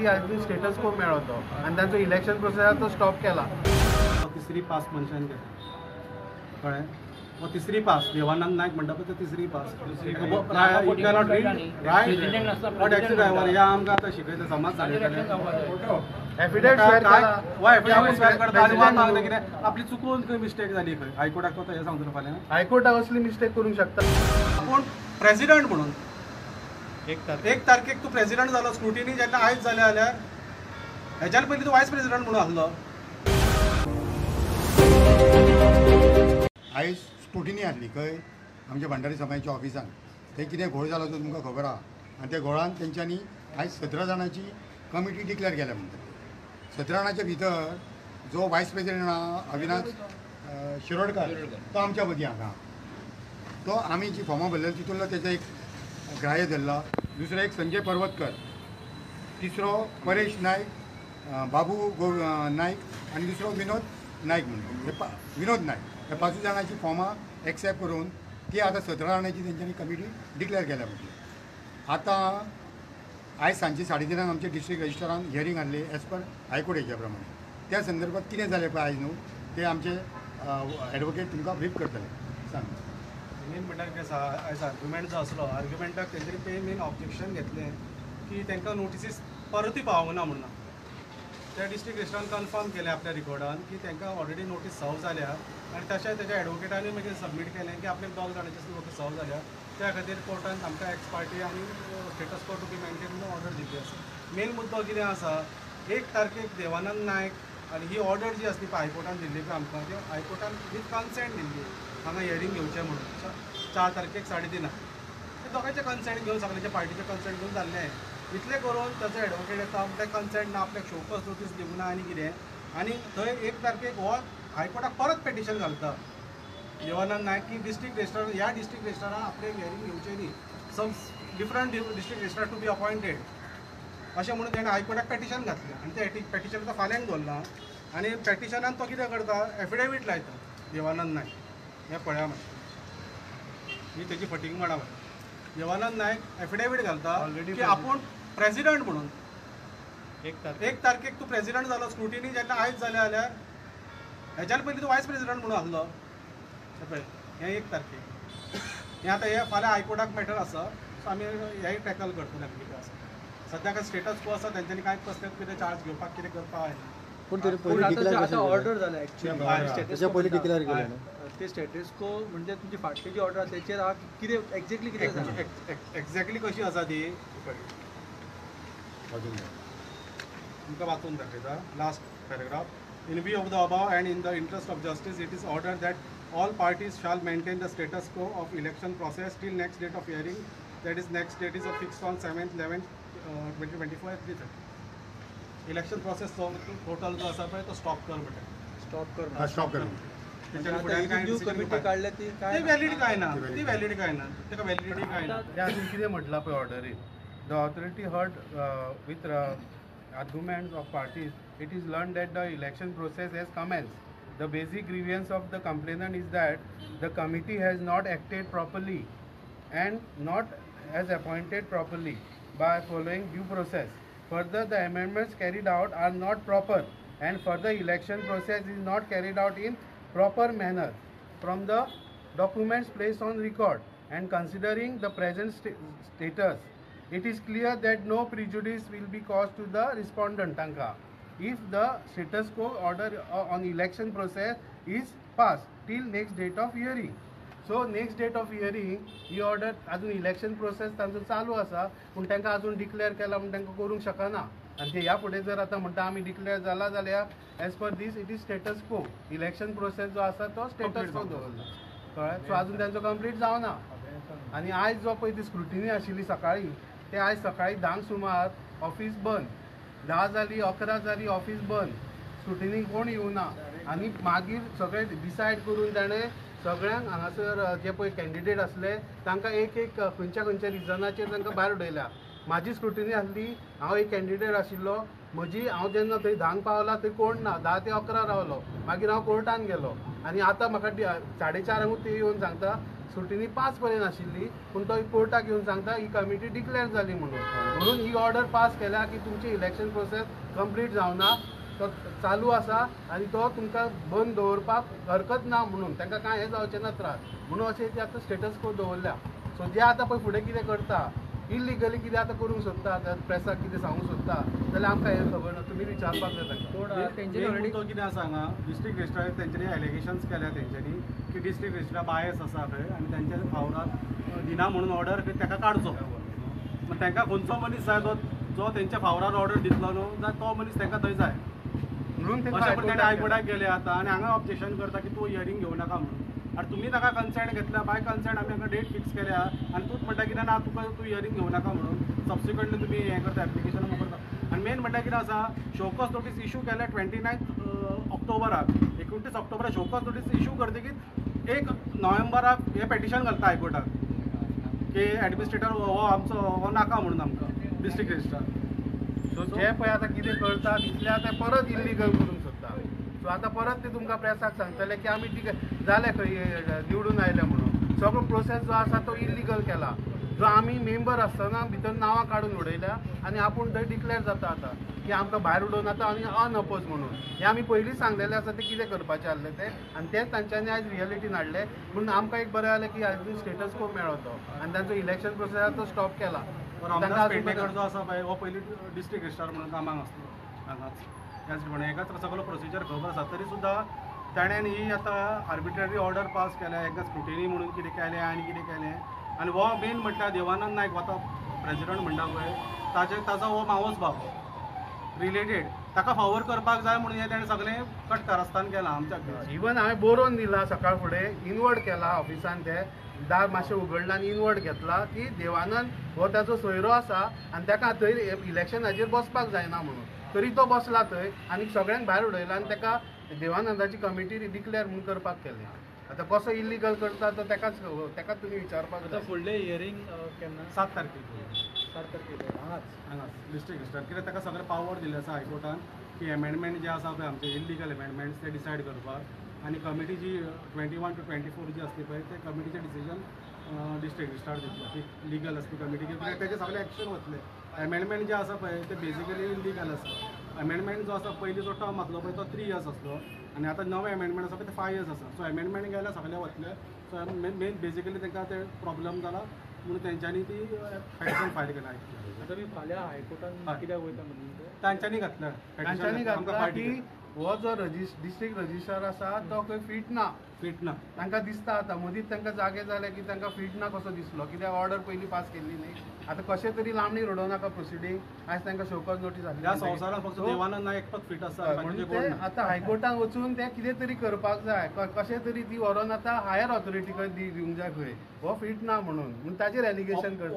अजून स्टेटस को मेळ्ळो तो आनी तांचो इलेक्शन प्रोसेस तो स्टॉप केला. तिसरी पास मनशान केला कळ्ळें. वो तिसरी पास देवानंद नायक म्हणटा पळय तो तिसरी पास. टॅक्सी ड्रायव्हर या आमकां आतां शिकयता समाज एफिडेविट शेअर केला. आपली चुकून खंय मिस्टेक जाली खंय हायकोर्टाक तो हें सांगतलो फाल्यां. हायकोर्टाक असली मिस्टेक करूंक शकता. पूण प्रेसिडंट म्हणून एक तारखेक तूं प्रेसिडंट जालो स्क्रुटिनी जेन्ना आयज जालें जाल्यार हेज्यान पयलीं तूं वायस प्रेसिडंट म्हणून आसलो. आयज स्क्रुटिनी आसली खंय आमच्या भंडारी समाजाच्या ऑफिसान. थंय कितें घोळ जालो तो तुमकां खबर आहा. आनी त्या घोळान तेंच्यांनी आयज 17 जाणांची कमिटी डिक्लेअर केल्या म्हणटात. 17 जाणांच्या भितर जो वायस प्रेसिडेंट आहा अविनाश शिरोडकार तो आमच्या मदीं हांगा. तो आमी जी फॉर्मां भरलेली तितूंतलो तेजो एक ग्राह्य धरला. दुसरो एक संजय पर्वतकर, तिसरो परेश नायक, बाबू नायक आनी दुसरो विनोद नायक म्हणून विनोद नायक. हे 5 जाणांची फॉर्मां एक्सेप्ट करून ती आतां 17 जाणांची तेंच्यांनी कमिटी डिक्लेअर केल्या म्हटली. आतां आयज सांजे 3:30 आमच्या डिस्ट्रिक्ट रजिस्ट्रारान हियरींग हाडली एज पर हायकोर्ट हेच्या प्रमाणे. त्या संदर्भात कितें जालें पळय आयज न्हू ते आमचे एडवोकेट तुमकां ब्रीफ करतले. सांग. मेन म्हणल्यार कितें आसा आयज आर्ग्युमेंट जो आसलो आर्ग्युमेंटाक तेंच्यांनी मेन ऑब्जेक्शन घेतलें की तांकां नोटिसीस परतूय पावना म्हणून. त्या डिस्ट्रिक्ट रजिस्ट्रारान कन्फर्म केलें आपल्या रिकॉर्डान की तांकां ऑलरेडी नोटीस सर्व जाल्या आनी तशेंच तेज्या एडवोकेटांनी मागीर सबमीट केलें की आपल्याक 2 जाणांची नोटीस सर्व जाल्या. त्या खातीर कोर्टान आमकां एक्स पार्टी आनी स्टेटस को टू बी मेंटेन म्हणून ऑर्डर दिल्ली आसा. मेन मुद्दो कितें आसा 1 तारखेक देवानंद नायक आनी ही ऑर्डर जी आसली पळय हायकोर्टान दिल्ली पळय आमकां ती हायकोर्टान विथ कन्सेंट दिल्ली हांगा हियरींग घेवचें म्हणून 4 तारखेक 3:30. ते दोगांचें कन्सेंट घेवन सगळ्यांच्या पार्टीचें कन्सेंट घेवन जाल्लें. इतलें करून ताचो एडवोकेट येता आपल्याक कन्सेंट ना आपल्याक शोकस नोटीस दिवंक ना आनी कितें आनी थंय 1 तारखेक हो हायकोर्टाक परत पेटिशन घालता देवानंद नायक की डिस्ट्रिक्ट रजिस्ट्रार ह्या डिस्ट्रिक्ट रजिस्ट्रारान आपले हियरींग घेवचें न्ही. Some different district registrar to be appointed अशें म्हणून ताणें हायकोर्टाक पेटिशन घातलें आनी ते पेटिशन तो फाल्यांक दवरला. आनी पेटिशनान तो कितें करता एफिडेवीट लायता देवानंद नायक. हें पळया मातशें ही तेजी फटींग म्हणा. देवानंद नायक एफिडेवीट घालता की आपूण प्रेसिडंट म्हणून 1 तारखेक तूं प्रेसिडंट जालो स्क्रुटिनी जेन्ना आयज जालें जाल्यार हेज्यान पयलीं तूं वायस प्रेसिडंट म्हणून आसलो. पळय हें 1 तारखेक हें आतां हें फाल्यां हायकोर्टाक मॅटर आसा. सो आमी हेंय टॅकल करतले कितें आसा. सद्याक स्टेटस को आसा तेंच्यांनी कांय कसलें कितें चार्ज घेवपाक कितें करपाक आयना. पूण आतां ऑर्डर जाला एक्चुअली डिक्लेअर केलें ते स्टेटस को म्हणजे तुमची फाटली जी ऑर्डर आसा तेचेर कितें एक्झॅक्टली कितें एक्झॅक्टली कशी आसा ती तुमकां वाचून दाखयता. Last paragraph. In view of the above and in the interest of justice, it is ordered that all parties shall maintain the status quo of election process till next date of hearing, that is next date is fixed on 7th 11th 2024 at 3:30. Election process total जो आसा पळय तो stop कर म्हणटा. Stop कर. Committee काडल्या ती valid काय ना. ती वॅलिड काय ना. ताका वॅलिडिटी काय ना. अजून कितें म्हटलां पळय ऑर्डरीन the authority heard with arguments of parties, it is learned that the election process has commenced. The basic grievance of the complainant is that the committee has not acted properly and not has appointed properly by following due process. Further, the amendments carried out are not proper and further election process is not carried out in proper manner. From the documents placed on record and considering the present status, it is clear that no prejudice will be caused to the respondent tanka if the status quo order on election process is passed till next date of hearing. So next date of hearing he order अजून election process तांचो चालू आसा पूण तांकां अजून declare केला म्हण तांकां करूंक शकना. आनी ते ह्या फुडें जर आतां म्हणटा आमी डिक्लेअर जाला जाल्यार as per this it is status quo. Election process जो आसा तो स्टेटस को दवरला कळ्ळें. सो अजून तांचो कंप्लीट जावना. आनी आयज जो पळय ती स्क्रुटिनी आशिल्ली सकाळी ते आयज सकाळी 10 सुमार ऑफिस बंद. 10 जाली 11 जाली ऑफिस बंद. स्क्रुटिनी कोण येवना आनी मागीर सगळे डिसायड करून ताणें सगळ्यांक हांगासर जे पळय कॅन्डिडेट आसले तांकां एक खंयच्या रिजनाचेर तांकां भायर उडयल्या. म्हाजी स्क्रुटिनी आसली. हांव एक कॅन्डिडेट आशिल्लो. हांव जेन्ना थंय 10 पावला थंय कोण ना. 10 ते 11 रावलो. मागीर हांव कोर्टान गेलो आनी आतां म्हाका 4:30 ते येवन सांगता स्क्रुटिनी पास पर्यंत आशिल्ली पूण तो कोर्टाक येवन सांगता ही कमिटी डिक्लेअर जाली म्हणून ही ऑर्डर पास केल्या की तुमची इलेक्शन प्रोसेस कंप्लीट जावना, तो चालू आसा आनी तो तुमकां बंद दवरपाक हरकत ना म्हणून तांकां कांय हें जावचें ना त्रास म्हणून अशें ते आतां स्टेटस को दवरल्या. सो जे आतां पळय फुडें कितें करता इलिगली कितें आतां करूंक सोदता प्रेसाक कितें सांगूंक सोदता जाल्यार आमकां हें खबर ना. तुमी विचारपाक जाय तांकां. तेंच्यांनी तो कितें आसा हांगा डिस्ट्रिक्ट रजिस्ट्रार तेंच्यांनी एलिगेशन्स केल्या तेंच्यांनी की डिस्ट्रिक्ट रजिस्ट्रार बायस आसा खंय आनी तेंच्या फावरार दिना म्हणून ऑर्डर ताका काडचो. मग तांकां खंयचो मनीस जाय जो तेंच्या फावरार ऑर्डर दितलो न्हू जाल्यार तो मनीस तांकां थंय जाय म्हणून अशें पण ताणें हायकोर्टाक गेले आतां आनी हांगा ऑब्जेक्शन करता की तूं हियरींग घेवं नाका म्हणून. आनी तुमी ताका कन्सेंट घेतल्या बाय कन्सेंट आमी हांगा डेट फिक्स केल्या आनी तूच म्हणटा कितें ना तुका तूं हियरींग घेवं नाका म्हणून सबसिक्वेंटली तुमी हें करता एप्लिकेशन करता. आनी मेन म्हणटा कितें आसा शोकॉस नोटीस इशू केल्या 29 ऑक्टोबराक 29 ऑक्टोबराक शोकॉस नोटीस इशू करतकीर 1 नोव्हेंबराक हें पेटिशन घालता हायकोर्टाक की एडमिनिस्ट्रेटर हो आमचो हो नाका म्हणून आमकां डिस्ट्रिक्ट रजिस्ट्रार. सो जे पळय आतां कितें करता तितले आतां परत इल्लीगल करूंक सोदता. सो आतां परत ते तुमकां प्रेसाक सांगतले की आमी जाले खंय निवडून आयले म्हणून सगळो प्रोसेस जो आसा तो इल्लीगल केला. जो आमी मेंबर आसतना भितर नांवां काडून उडयल्या आनी आपूण थंय डिक्लेअर जाता आतां की आमकां भायर उडोवन आतां आनी अनअपोज म्हणून हें आमी पयलींच सांगलेलें आसा ते कितें करपाचें आसलें तें आनी तेंच तांच्यांनी आयज रियलिटीन हाडलें. म्हणून आमकां एक बरें जालें की आयज स्टेटस को मेळ्ळो तो आनी तांचो इलेक्शन प्रोसेस तो स्टॉप केला. रामदास पेडणेकर जो आसा पळय हो पयलीं डिस्ट्रिक्ट रजिस्ट्रार म्हणून कामाक आसलो हांगाच त्याच प्रमाणे हेकाच सगळो प्रोसिजर खबर आसा तरी सुद्दां ताणें ही आतां आर्बिट्ररी ऑर्डर पास केल्या हेका स्क्रुटिनी म्हणून कितें केलें आनी कितें केलें आनी हो मेन म्हणटा देवानंद नायक हो प्रेसिडंट म्हणटा पळय ताजो हो मावस भाव रिलेटेड ताका फावर करपाक जाय म्हणून हें ताणें सगळें कट कारस्थान केलां आमच्या. इवन हांवें बरोवन दिलां सकाळ फुडें इनवर्ट केला ऑफिसान ते दार मातशें उगडलां आनी इनवर्ट घेतला की देवानंद हो ताचो सोयरो आसा आनी ताका थंय इलेक्शनाचेर बसपाक जायना म्हणून तरी तो बसला थंय आनी सगळ्यांक भायर उडयला आनी ताका देवानंदाची कमिटी डिक्लेअर म्हणून करपाक केलें. आतां कसो इल्लीगल करता तो ताकाच तुमी विचारपाक जाय. फुडलें हियरींग केन्ना? 7 तारखेक 7 तारखेक हांगाच डिस्ट्रिक्ट रजिस्ट्रार कित्याक ताका सगळें पावर दिल्लें आसा हायकोर्टान की एमेंडमेंट जे आसा पळय आमचे इल्लीगल एमेंडमेंट्स ते डिसायड करपाक आनी कमिटी जी 21 to 24 जी आसली पळय ते कमिटीचें डिसिजन डिस्ट्रिक्ट रजिस्ट्रार दितलो की लिगल आसली कमिटी कित्याक तेजे सगळे एक्शन वतले. एमेंडमेंट जे आसा पळय ते बेजिकली इल्लीगल आसा. एमेंडमेंट जो आसा पयलीं जो टर्म आसलो पळय तो 3 years आसलो आनी आतां नवे एमेंडमेंट आसा पळय ते 5 years आसा. सो एमेंडमेंट गेल्यार सगळे वतले. सो मेन बेजिकली तांकां ते प्रॉब्लम जाला म्हणून तेंच्यांनी ती पेटिशन फायल केला. आतां मी फाल्यां हायकोर्टान कित्याक वयता म्हणून तांच्यांनी घातल्या तांच्यांनी घातला की हो जो डिस्ट्रिक्ट रजिस्ट्रार आसा तो खंय फिट ना तांकां दिसता आतां मदींच तांकां जागे जाले की तांकां फिट ना कसो दिसलो कित्याक ऑर्डर पयलीं पास केल्ली न्ही. आतां कशें तरी लांबणी रडोवं नाका प्रोसिडींग आयज तांकां शोकॉज नोटीस ह्या संवसाराक फक्त देवानंद नायक एकटोच फिट आसा. म्हणजे ते आतां हायकोर्टान वचून ते कितें तरी करपाक जाय कशें तरी ती व्हरोन आतां हायर ऑथॉरिटी खंय दिवंक जाय खंय हो फिट ना म्हणून ताचेर एलिगेशन करता.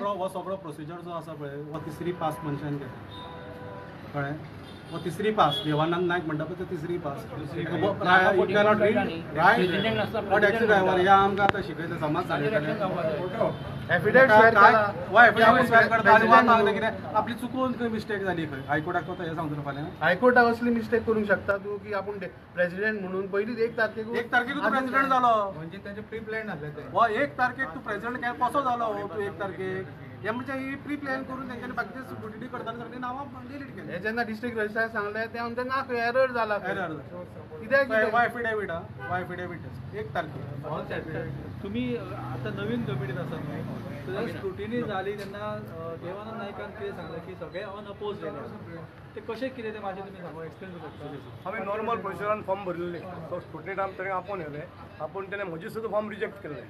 हो सगळो प्रोसिजर जो आसा पळय हो 3री पास मनशान केला कळ्ळें. वो 3री पास देवानंद नायक म्हणटा पळय तो 3री पास टॅक्सी ड्रायव्हर ह्या आमकां आतां शिकयता समाज एफिडेविट शेअर कितें आपली चुकून खंय मिस्टेक जाली खंय हायकोर्टाक तो हें सांगतलो फाल्यां. हायकोर्टाक असली मिस्टेक करूंक शकता तूं की आपूण प्रेसिडेंट म्हणून पयलींच 1 तारखेक तू प्रेसिडेंट जालो म्हणजे ताचे प्री प्लॅन आसले ते हो 1 तारखेक तू प्रेसिडेंट कसो जालो हो तू 1 तारखेक हे म्हणजे ही प्री प्लॅन करून तेंच्यांनी बाकीचे स्क्रुटिनी करताना सगळीं नांवां डिलीट केली. हे जेन्ना डिस्ट्रिक्ट रजिस्ट्रार सांगलें ते म्हणटा ना खंय एरर जाला कित्याक एफिडेविट 1 तारखेक. तुम्ही आता नवीन कमिटीत आसा न्हू स्क्रुटिनी जाली तेन्ना देवानंद नायकान कितें सांगलें की सगळे अनअपोज जाले ते कशें कितें ते मातशें तुमी सांगून एक्सप्लेन करता. हांवें नॉर्मल प्रोसिजरान फॉर्म भरलेले तो स्क्रुटिनी टायम ताणें आपोवन येले आपूण तेणें म्हजें सुद्दां फॉर्म रिजेक्ट केल्लें.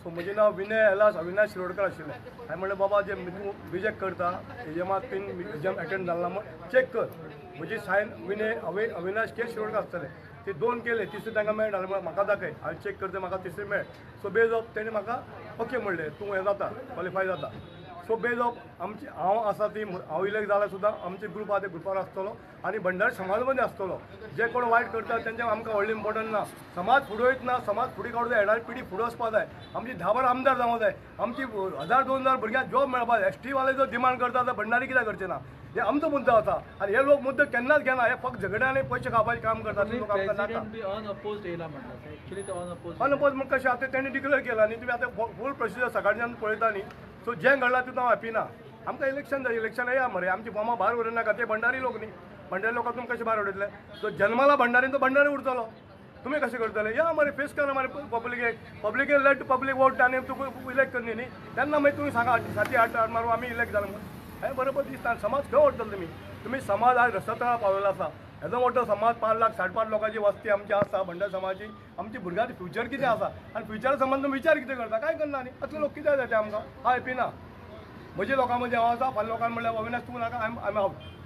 सो म्हजें नांव विनय एलास अविनाश शिरोडकर आशिल्लें. हांवें म्हणलें बाबा जे रिजेक्ट करता एजमात बीन एग्जाम अटेंड जालना म्हण चॅक कर. म्हजी सायन विनय अविनाश के शिरोडकर आसतलें ते 2 केले तिसरी तांकां मेळटा म्हाका दाखय हांवें चॅक करता म्हाका तिसरी मेळ. सो बेज ऑफ तेणें म्हाका ओके म्हणलें तूं हें जाता क्वॉलिफाय जाता. सो बेज ऑफ आमची हांव आसा ती हांव इलेक्ट जाल्यार सुद्दां आमचे ग्रुप आहा ते ग्रुपार आसतलो आनी भंडारी समाज मध्ये आसतलो. जे कोण वायट करता तेंच्या आमकां व्हडलें इम्पॉर्टंट ना. समाज फुडें वयतना समाज फुडें काडूं जाय, येणारी पिढी फुडें वचपा जाय. आमची 10-12 आमदार जावं जाय, आमची 1000-2000 भुरग्यांक जॉब मेळपा जाय. ST वाले जो डिमांड करता तर भंडारी कित्याक करचे ना? हे आमचो मुद्दो आसा आनी हे लोक मुद्दो केन्नाच घेना. हे फक्त झगड्यान पयशे खावपाचें काम करतात. लोक आमकां नाका. प्रेसिडेंट बी अनअपोज्ड येयला म्हणटात. एक्चुअली तो अनअपोज्ड अनपोज मग कशें आतां तेणी डिक्लेअर केला न्ही. तुमी आतां फूल प्रोसिजर सकाळच्यान पळयता न्ही. सो जें घडलां तितून हांव हॅपी ना. आमकां इलेक्शन जाय, इलेक्शन या मरे. आमची फॉर्मां भायर उडोवं नाका. ते भंडारी लोक न्ही. भंडारी लोकांक तुमी कशें भायर उडयतले? सो जल्माला भंडारीन तो भंडारी उरतलो. तुम्ही कशें करतले? या मरे फेस करा मरे पब्लिकेन लेट पब्लीक वोट आनी तुका इलेक्ट करनी न्ही. तेन्ना मागीर तुमी सांगा 7-8 मारून आमी इलेक्ट जालें म्हणून. हें बरोबर दिसता. समाज खंय व्हरतले तुमी समाज आज रस्त्यार पावलेलो आसा. येदो मोठो समाज 5 लाख 5.5 लोकांची वस्ती आमची आसा भंडारी समाजाची. आमची भुरग्यांची फ्युचर कितें आसा आनी फ्युचरा संबंद विचार कितें करता? कांय करना न्ही. असले लोक कित्याक जाय ते आमकां? हांव हॅपी ना. म्हज्या लोकां मदीं हांव आसा. फाल्यां लोकांक म्हणल्यार अविनाश तूं नाका, आय एम आउट.